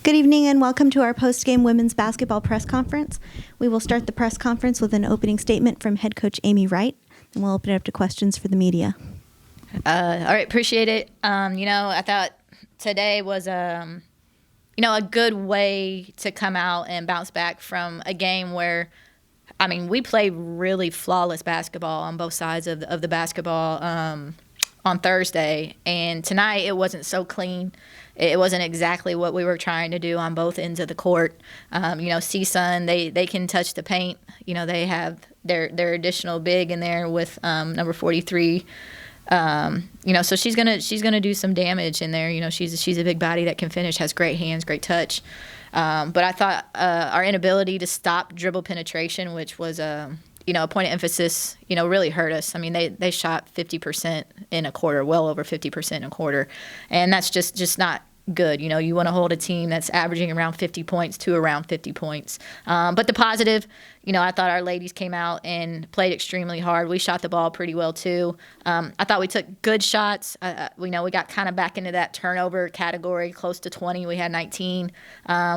Good evening and welcome to our post-game women's basketball press conference. We will start the press conference with an opening statement from head coach Amy Wright, and we'll open it up to questions for the media. All right, appreciate it. I thought today was a good way to come out and bounce back from a game where, we played really flawless basketball on both sides of the basketball on Thursday, and tonight it wasn't so clean. It wasn't exactly what we were trying to do on both ends of the court. CSUN, they can touch the paint. They have their additional big in there with number 43. So she's gonna do some damage in there. She's a big body that can finish, has great hands, great touch. But I thought our inability to stop dribble penetration, which was a point of emphasis, really hurt us. They shot 50% in a quarter, well over 50% in a quarter, and that's just not good. You want to hold a team that's averaging around 50 points to around 50 points. But the positive, I thought our ladies came out and played extremely hard. We shot the ball pretty well too. I thought we took good shots. We got kind of back into that turnover category, close to 20. We had 19.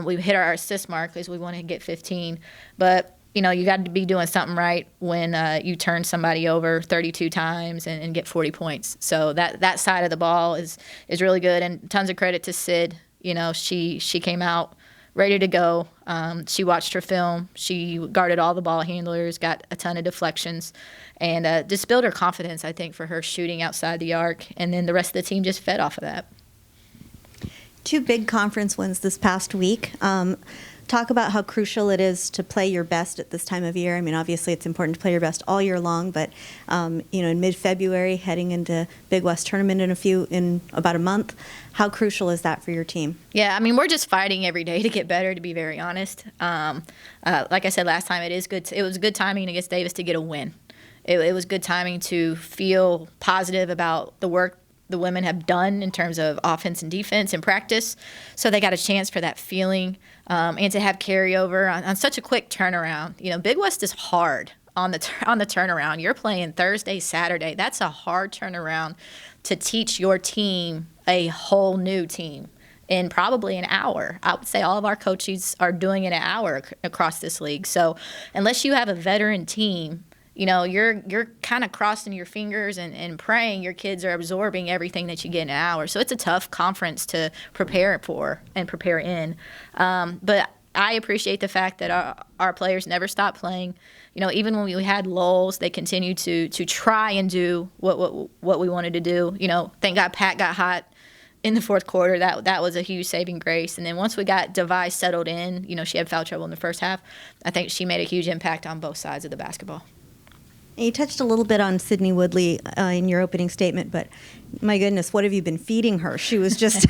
We hit our assist mark because we wanted to get 15. But you got to be doing something right when you turn somebody over 32 times and get 40 points. So that side of the ball is really good, and tons of credit to Sid. She came out ready to go. She watched her film. She guarded all the ball handlers, got a ton of deflections, and just built her confidence, I think, for her shooting outside the arc. And then the rest of the team just fed off of that. Two big conference wins this past week. Talk about how crucial it is to play your best at this time of year. Obviously it's important to play your best all year long, but in mid-February, heading into Big West tournament in about a month, how crucial is that for your team? Yeah, we're just fighting every day to get better, to be very honest. Like I said last time, it is good. It was good timing against Davis to get a win. It was good timing to feel positive about the work the women have done in terms of offense and defense and practice. So they got a chance for that feeling and to have carryover on such a quick turnaround. Big West is hard on the turnaround. You're playing Thursday, Saturday. That's a hard turnaround to teach your team a whole new team in probably an hour. I would say all of our coaches are doing it an hour across this league. So unless you have a veteran team, you're kind of crossing your fingers and praying your kids are absorbing everything that you get in an hour. So it's a tough conference to prepare for and prepare in. But I appreciate the fact that our players never stopped playing. Even when we had lulls, they continued to try and do what we wanted to do. Thank God Pat got hot in the fourth quarter. That was a huge saving grace. And then once we got Device settled in, she had foul trouble in the first half. I think she made a huge impact on both sides of the basketball. You touched a little bit on Sydney Woodley in your opening statement, but my goodness, what have you been feeding her? She was just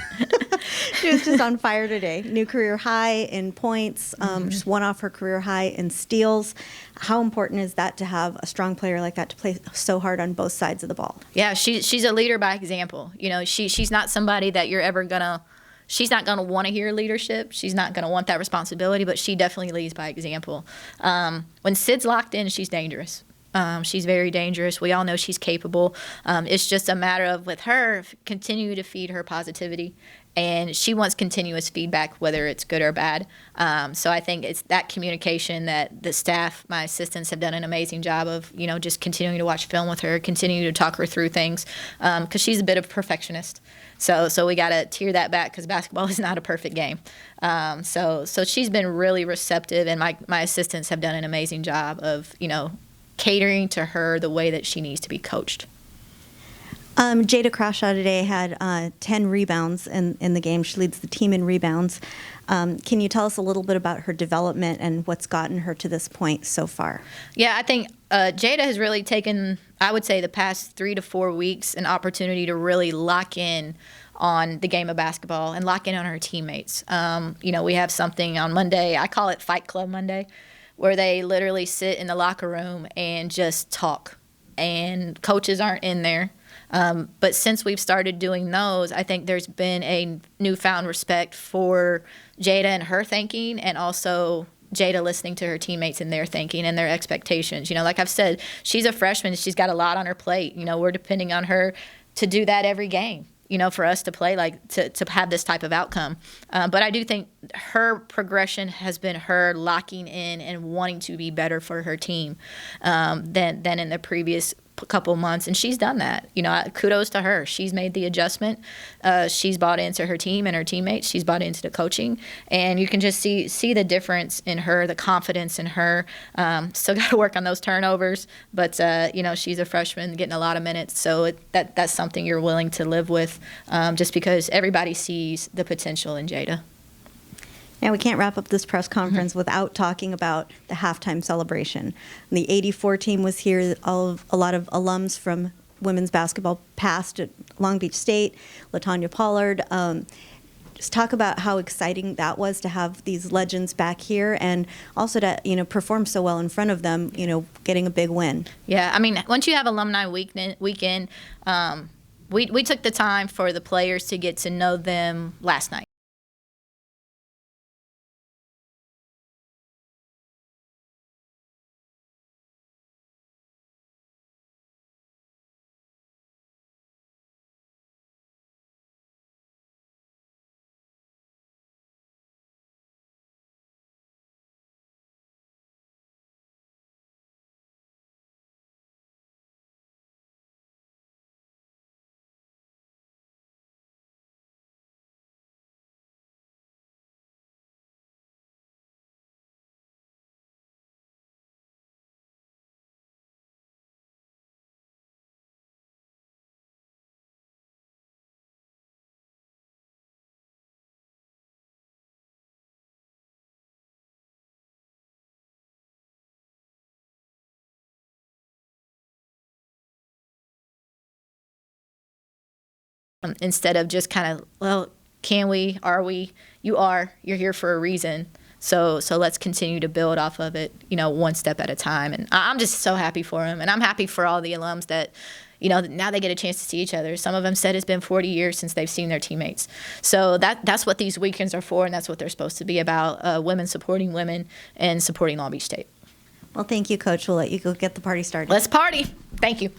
on fire today. New career high in points, just one off her career high in steals. How important is that to have a strong player like that to play so hard on both sides of the ball? Yeah, she's a leader by example. She's not somebody that you're ever gonna. She's not going to want to hear leadership. She's not going to want that responsibility, but she definitely leads by example. When Sid's locked in, she's dangerous. She's very dangerous. We all know she's capable. It's just a matter of, with her, continue to feed her positivity. And she wants continuous feedback, whether it's good or bad. So I think it's that communication that the staff, my assistants, have done an amazing job of, just continuing to watch film with her, continuing to talk her through things, because she's a bit of a perfectionist. So we got to tear that back because basketball is not a perfect game. So she's been really receptive, and my assistants have done an amazing job of, catering to her the way that she needs to be coached. Jada Crashaw today had 10 rebounds in the game. She leads the team in rebounds. Can you tell us a little bit about her development and what's gotten her to this point so far? Yeah, I think Jada has really taken, I would say, the past 3 to 4 weeks an opportunity to really lock in on the game of basketball and lock in on her teammates. We have something on Monday, I call it Fight Club Monday, where they literally sit in the locker room and just talk. And coaches aren't in there. But since we've started doing those, I think there's been a newfound respect for Jada and her thinking, and also Jada listening to her teammates and their thinking and their expectations. Like I've said, she's a freshman. She's got a lot on her plate. We're depending on her to do that every game. for us to play to have this type of outcome. But I do think her progression has been her locking in and wanting to be better for her team than in the previous couple months, and she's done that. Kudos to her. She's made the adjustment. She's bought into her team and her teammates. She's bought into the coaching, and you can just see the difference in her, the confidence in her. Still got to work on those turnovers, but she's a freshman getting a lot of minutes, so that's something you're willing to live with, just because everybody sees the potential in Jada. Now, we can't wrap up this press conference without talking about the halftime celebration. The 84 team was here. A lot of alums from women's basketball passed at Long Beach State, LaTanya Pollard. Just talk about how exciting that was to have these legends back here, and also to perform so well in front of them, getting a big win. Yeah, I mean, once you have alumni weekend, we took the time for the players to get to know them last night. Instead of just kind of, well, can we, are we, you're here for a reason. So let's continue to build off of it, one step at a time. And I'm just so happy for them. And I'm happy for all the alums that, now they get a chance to see each other. Some of them said it's been 40 years since they've seen their teammates. So that's what these weekends are for, and that's what they're supposed to be about, women supporting women and supporting Long Beach State. Well, thank you, Coach. We'll let you go get the party started. Let's party. Thank you.